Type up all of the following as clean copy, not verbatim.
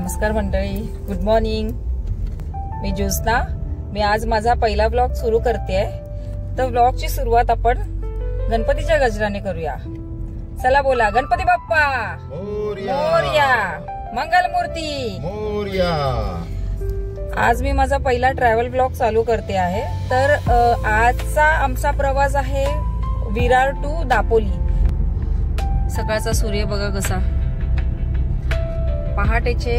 नमस्कार मंडळी, good morning. मी ज्योत्स्ना. मी आज माझा पहिला व्लॉग सुरू करते. तर व्लॉगची सुरुवात आपण गणपतीच्या गजराने करूया. चला बोला, गणपती बाप्पा मोरया, मंगलमूर्ती मोरया. आज मी माझा पहिला ट्रॅव्हल ब्लॉग चालू करते आहे. तर आजचा आमचा प्रवास आहे विरार टू दापोली. सकाळचा सूर्य बघा कसा. पहाटेचे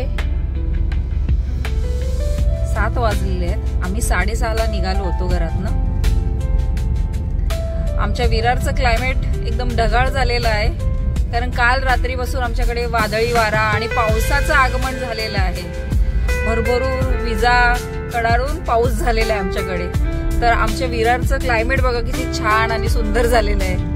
7 वाजलेले आहेत. आम्ही 6:30ला निघालो होतो घरातनं. आमच्या विरारचं क्लायमेट एकदम ढगाळ झालेलं आहे, कारण काल रात्रीपासून आमच्याकडे वादळी वारा आणि पावसाचं आगमन झालेलं आहे. भरभरून विजा कडारून पाऊस झालेला आहे आमच्याकडे. तर आमच्या विरारचं क्लायमेट बघा किती छान आणि सुंदर झालेलं आहे.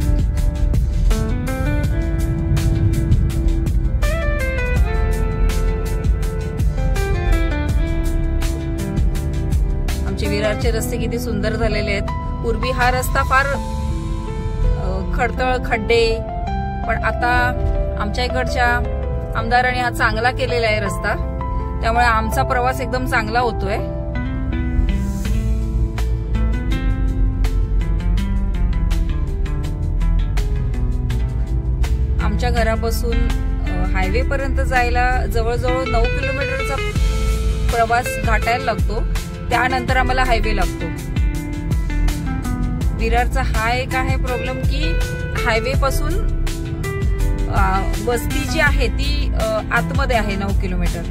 विरारचे रस्ते किती सुंदर झालेले आहेत. पूर्वी हा रस्ता फार खडतळ खड्डे, पण आता आमच्या इकडच्या आमदारांनी हा चांगला केलेला आहे रस्ता. त्यामुळे आमचा प्रवास एकदम चांगला होतोय. आमच्या घरापासून हायवे पर्यंत जायला जवळजवळ 9 किलोमीटरचा प्रवास गाठायला लागतो. त्यानंतर आम्हाला हायवे लागतो. विरारचा हा एक आहे प्रॉब्लेम की हायवे पासून वस्ती जी आहे ती आतमध्ये आहे 9 किलोमीटर.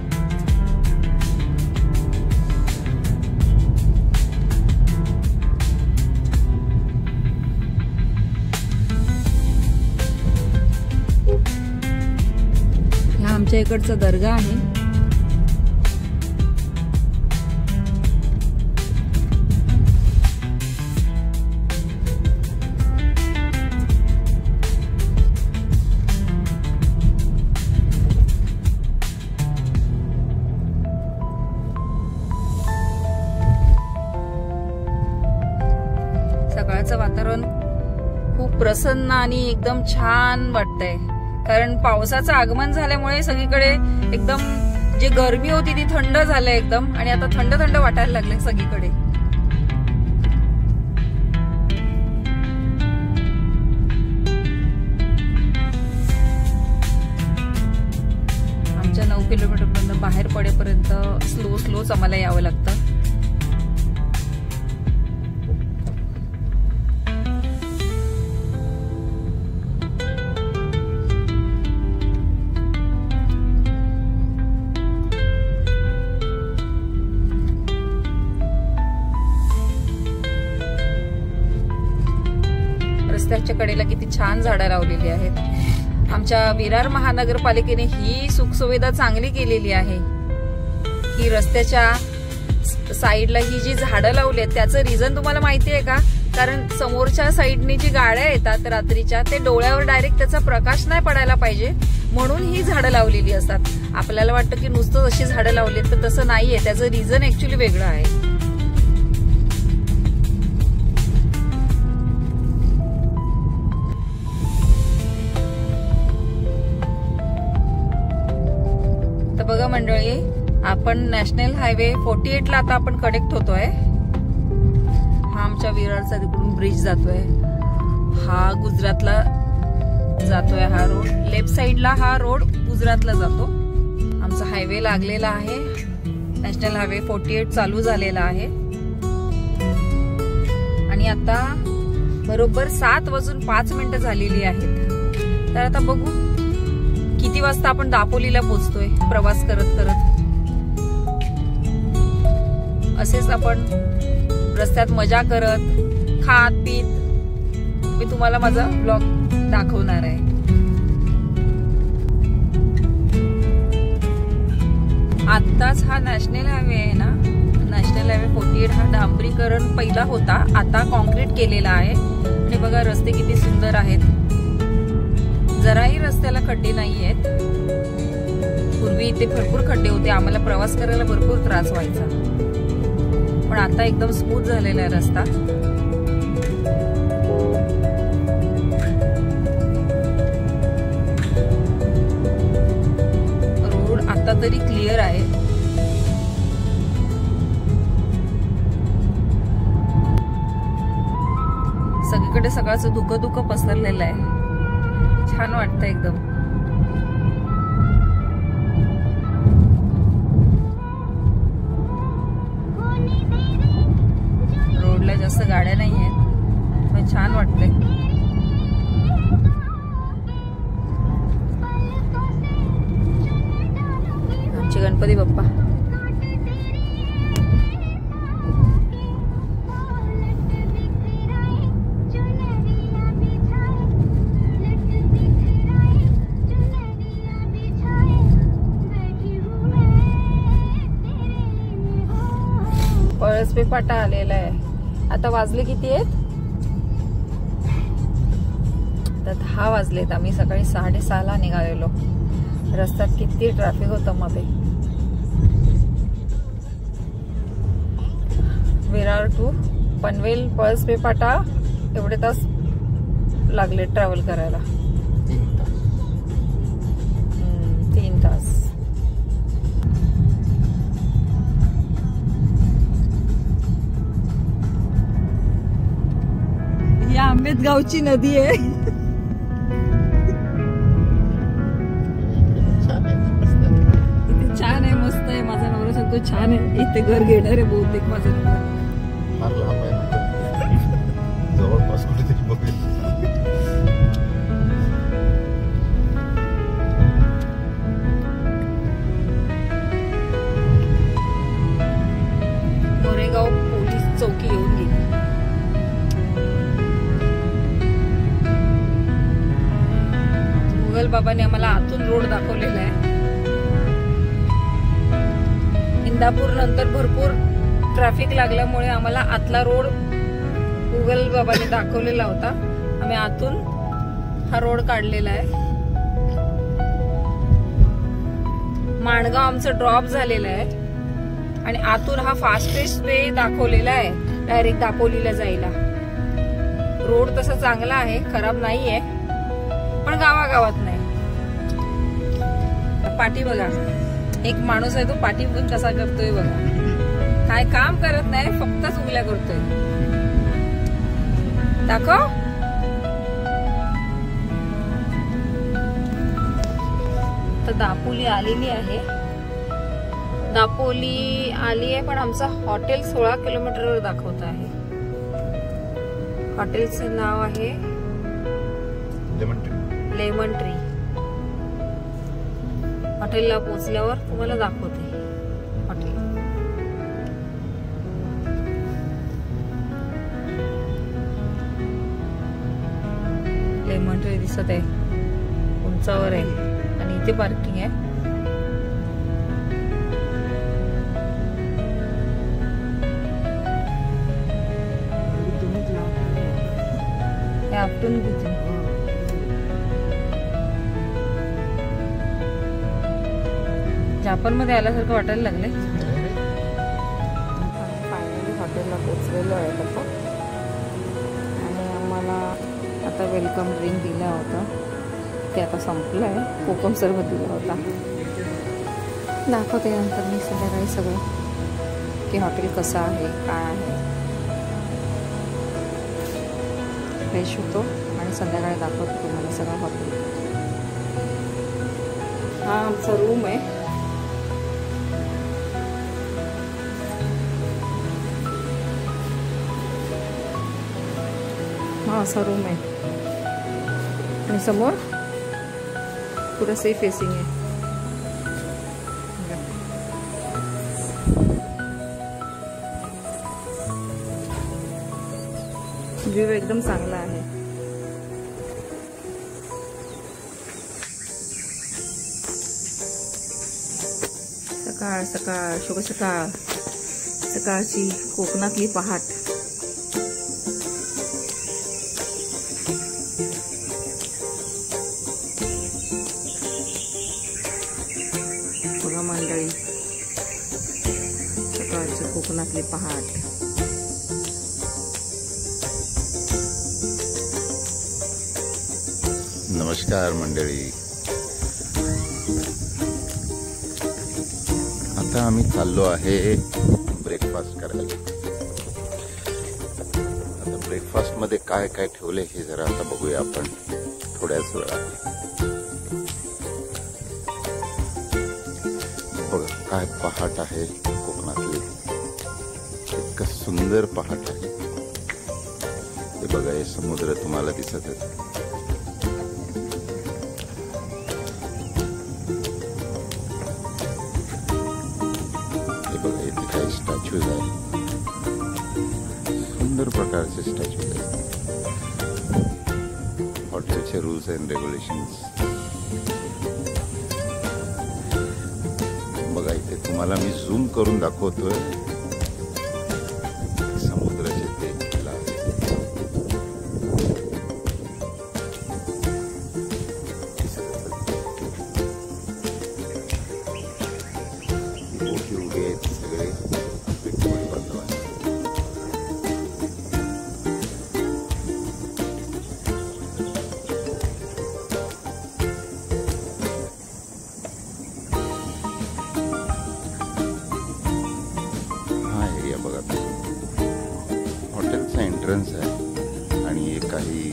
हा आमच्या इकडचा दर्गा आहे. सकाळचं वातावरण खूप प्रसन्न आणि एकदम छान वाटतंय, कारण पावसाचं आगमन झाल्यामुळे सगळीकडे एकदम जी गरमी होती ती थंड झालंय एकदम, आणि आता थंड थंड वाटायला लागलंय सगळीकडे. आमच्या 9 किलोमीटर पर्यंत बाहेर पडेपर्यंत स्लोच आम्हाला यावं लागतं. रस्त्याच्या कडेला किती छान झाडं लावलेली आहेत. आमच्या विरार महानगरपालिकेने ही सुखसुविधा चांगली केलेली आहे की रस्त्याच्या साईडला ही जी झाडं लावली आहेत. त्याचं रिझन तुम्हाला माहिती आहे का? कारण समोरच्या साईडनी जी गाड्या येतात रात्रीच्या, ते डोळ्यावर डायरेक्ट त्याचा प्रकाश नाही पडायला पाहिजे म्हणून ही झाडं लावलेली असतात. आपल्याला वाटतं की नुसतं अशी झाडं लावली, तर तसं नाहीये. त्याचं रिझन ऍक्च्युली वेगळं आहे. बघा मंडळी, आपण नॅशनल हायवे 48 ला आता आपण कनेक्ट होतोय. हा आमच्या विरारचा तिकडून ब्रिज जातोय. हा गुजरातला जातोय. हा रोड लेफ्ट साइडला, हा रोड गुजरातला जातो. आमचा हायवे लागलेला आहे. नॅशनल हायवे 48 चालू झालेला आहे. आणि आता बरोबर 7:05 झालेली आहेत. तर आता बघू किती वाजता आपण दापोलीला पोहोचतोय प्रवास करत करत. असेच आपण रस्त्यात मजा करत खात पीत मी तुम्हाला माझा ब्लॉग दाखवणार आहे. आत्ताच हा नॅशनल हायवे आहे ना, नॅशनल हायवे 48 हा डांबरीकरण पहिला होता, आता कॉन्क्रीट केलेला आहे. आणि बघा रस्ते किती सुंदर आहेत. जराही रस्त्याला खड्डे नाही आहेत. पूर्वी इथे भरपूर खड्डे होते. आम्हाला प्रवास करायला भरपूर त्रास व्हायचा, पण आता एकदम स्मूथ झालेला आहे रस्ता. रोड आता तरी क्लिअर आहे. सगळीकडे सकाळचं धुकं पसरलेलं आहे. छान वाटतं एकदम. रोडला जास्त गाड्या नाही आहेत पण छान वाटतंय. आमचे गणपती बाप्पा. पळसपे फाटा आलेला आहे. आता वाजले किती आहेत? तर 10 वाजलेत. आम्ही सकाळी 6:30ला निघालेलो. रस्त्यात किती ट्रॅफिक होतं मध्ये. विरार टू पनवेल पळसपे फाटा एवढे तास लागले ट्रॅव्हल करायला. 3 तास. ही आंबेगावची नदी आहे. इथे छान आहे, मस्त आहे. माझा नवरा सांगतो छान आहे. इथे घर घेणार आहे बहुतेक माझा नवरा. जवळपास कुठेतरी बघेल. गोरेगाव पोलीस चौकी येऊन गेली. मुघल बाबाने आम्हाला आतून रोड दाखवलेला आहे. इंदापूर नंतर भरपूर ट्रॅफिक लागल्यामुळे आम्हाला आतला रोड मुघल बाबाने दाखवलेला होता. आम्ही आतून हा रोड काढलेला आहे. माणगाव आमचं ड्रॉप झालेलं आहे आणि आतून हा फास्टेस्ट वे दाखवलेला आहे डायरेक्ट दापोलीला जायला. रोड तसा चांगला आहे, खराब नाहीये, पण गावागावात नाही. पाठी बघा, एक माणूस आहे तो पाठी पण कसा करतोय बघा. काय काम करत नाही, फक्त चुगल्या करतोय. दाखव. तर दापोली आलेली आहे. दापोली आली आहे पण आमचं हॉटेल 16 किलोमीटरवर दाखवत आहे. हॉटेलचं नाव आहे लेमन ट्री. हॉटेलला पोहोचल्यावर तुम्हाला दाखवते हॉटेल. लेमन ट्री दिसत आहे, उंचावर आहे आणि इथे पार्किंग आहे. आपटून घेते. जापान मध्ये आल्यासारखं वाटायला लागले. फायनली हॉटेलला पोहोचलेलो आहे आता. आणि आम्हाला आता वेलकम ड्रिंक दिला होता, ते आता संपलं आहे. कोकम सरबत दिला होता. दाखवते नंतर मी संध्याकाळी सगळं की हॉटेल कसं आहे, काय आहे. फ्रेश होतो आणि संध्याकाळी दाखवतो तुम्हाला सगळं हॉटेल. हा आमचा रूम आहे. हा असा रूम आहे आणि समोर पुरा सी फेसिंग आहे. व्ह्यू एकदम चांगला आहे. सकाळ सकाळ शुभ सकाळ. सकाळची कोकणातली पहाट. बघा मंडळी, सकाळची कोकणातली पहाट. नमस्कार मंडळी. आता आम्ही चाललो आहे ब्रेकफास्ट करायला. आता ब्रेकफास्ट मध्ये काय काय ठेवले हे जरा आता बघूया आपण थोड्याच वेळात. बघा काय पहाट आहे कोकणातली, इतकं सुंदर पहाट आहे. हे बघा हे समुद्र तुम्हाला दिसत आहे. हे बघा इथे काही स्टॅच्यूज आहेत, सुंदर प्रकारचे स्टॅच्यूज आहेत. हॉटेलचे रूल्स अँड रेग्युलेशन्स बघा इथे तुम्हाला मी झूम करून दाखवतोय. समुद्राचे ते किल्ला मोठी उभे आहेत सगळे बांधव आहेत. बघा हॉटेलचा एंट्रन्स आहे आणि हे काही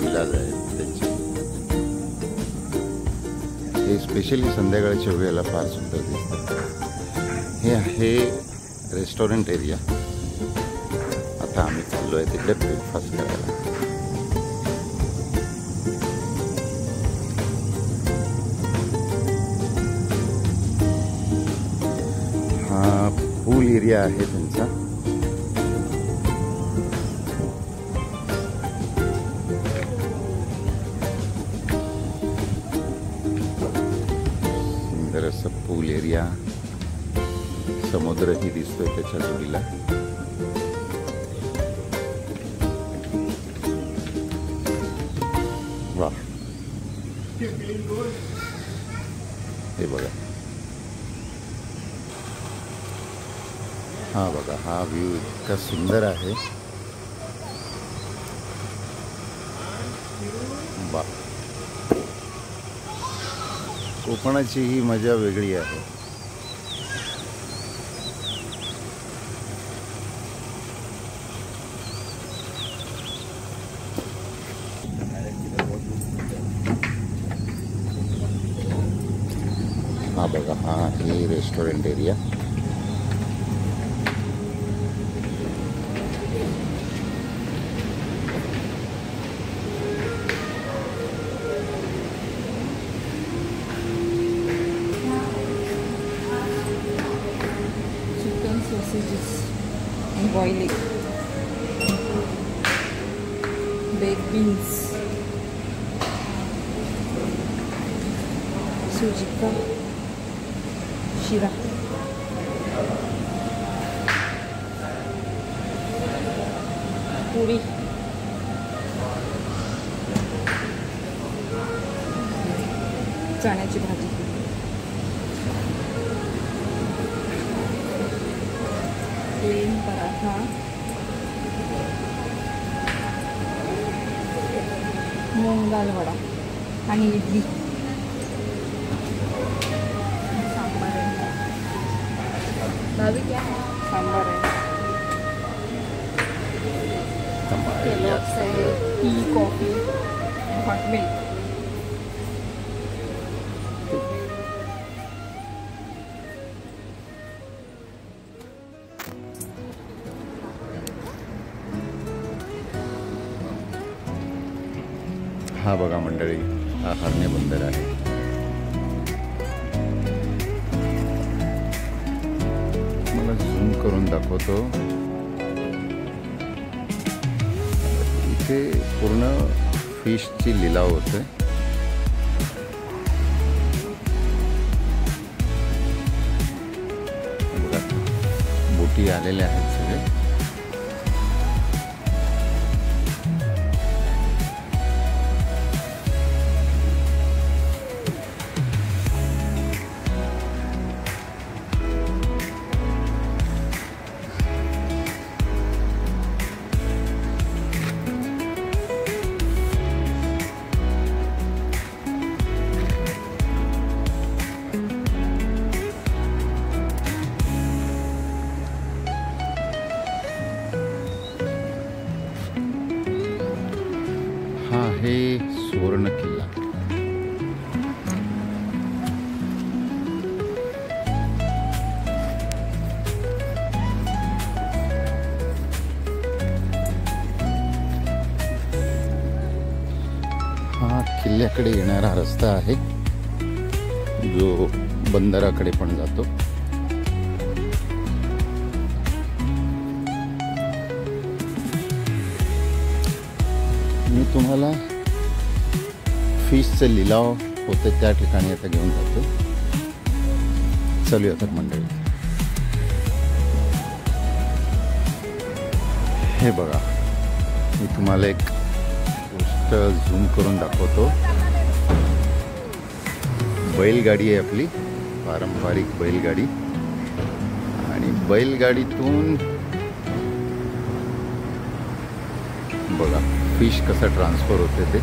विलाज आहेत त्यांचे. हे स्पेशली संध्याकाळच्या वेळेला फार सुंदर दिसतात. हे आहे रेस्टॉरंट एरिया. आता आम्ही चाललो आहे तिकडे ब्रेकफास्ट करायला. हा पूल एरिया आहे त्यांचा. सुंदर असं पूल एरिया, समुद्रही दिसतोय त्याच्या जोडीला. वा हे बघा, हा बघा हा व्ह्यू इतका सुंदर आहे. बा कोकणाची ही मजा वेगळी आहे. हा बघा हा आहे restaurant area. Sausages and boiled egg, baked beans, suji ka shira, puri, चण्याची भाजी, प्लेन पराठा, मूंग दाल वडा आणि इडली. सांबार आहे, भाभी क्या है? सांबार आहे, केलॉग्स आहे, टी कॉफी, हॉट मिल्क. हा बघा मंडळी हा हरणे बंदर आहे. मला झूम करून दाखवतो. इथे पूर्ण फिशची लिलाव होते. बघा बोटी आलेल्या आहेत सगळे. किल्ल्याकडे येणारा रस्ता आहे जो बंदराकडे पण जातो. मी तुम्हाला फिशचे लिलाव होते त्या ठिकाणी आता घेऊन जातो. चलूया तर मंडळी. हे बघा, मी तुम्हाला एक गोष्ट झूम करून दाखवतो. बैलगाडी आहे आपली, पारंपरिक बैलगाडी. आणि बैलगाडीतून बघा फिश कसं ट्रान्सफर होते ते.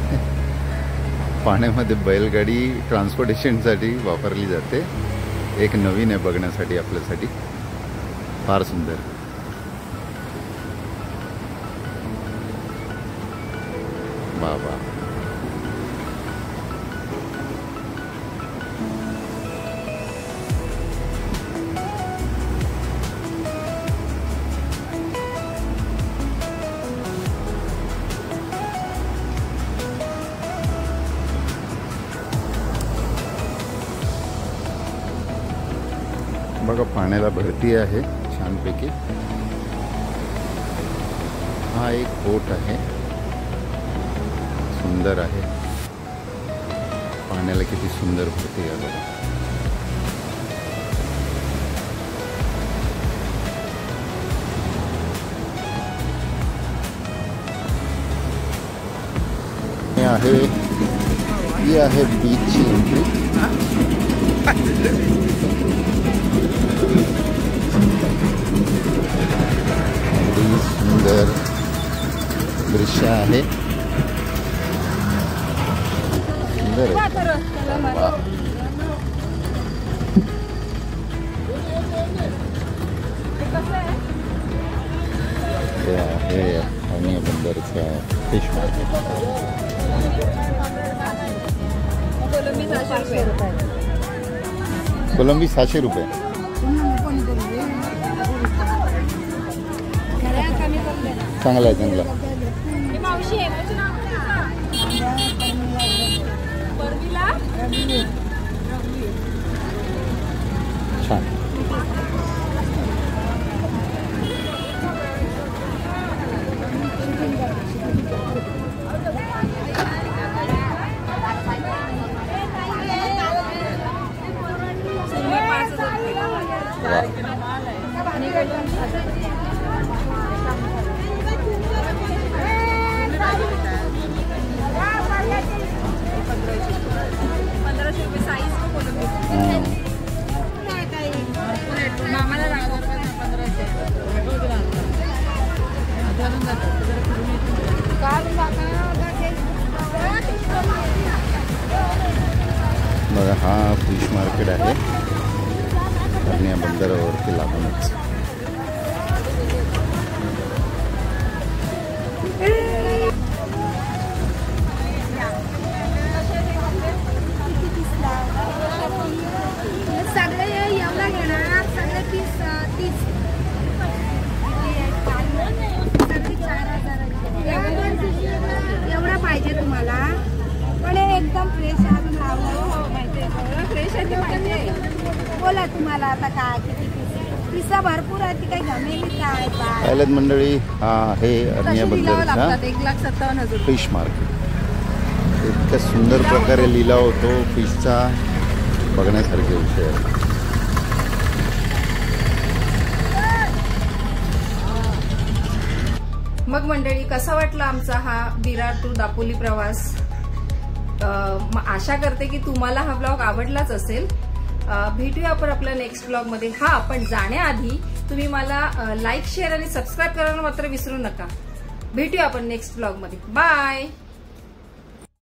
पाण्यामध्ये बैलगाडी ट्रान्सपोर्टेशनसाठी वापरली जाते. एक नवीन आहे बघण्यासाठी आपल्यासाठी, फार सुंदर. बाबा बघा, पाण्याला भरती आहे छानपैकी. हा एक बोट आहे, सुंदर आहे. पाण्याला किती सुंदर भरती आहे बघा. ही आहे बीचची एंट्री. सुंदर दृश्य आहे. सुंदर आहे. आणि बंदरचा फिश मार्केट. कोलंबी 600 रुपये. चांगला आहे, चांगला. छान. बघा, हा फिश मार्केट आहे आणि या बंदरावरती लागूनच. एवढा पाहिजे तुम्हाला, पण एकदम फ्रेश अजून फ्रेश आहे. बोला तुम्हाला आता काय किती पिसा भरपूर आहे. ती काही घमेली काय पाहिलं मंडळी. हा आहे अरण्या बंदरचा 1,57,000 फिश मार्केट. इतक्या सुंदर प्रकारे लिलाव होतो फिशचा, बघण्यासारखे विषय आहे. मग मंडळी, कसा वाटला आमचा हा विरार टू दापोली प्रवास? आशा करते की तुम्हाला हा ब्लॉग आवडलाच असेल. भेटूया आपण आपल्या नेक्स्ट ब्लॉग मध्ये. हा, पण जाण्याआधी तुम्ही मला लाईक, शेअर आणि सबस्क्राईब करायला मात्र विसरू नका. भेटूया आपण नेक्स्ट ब्लॉग मध्ये. बाय.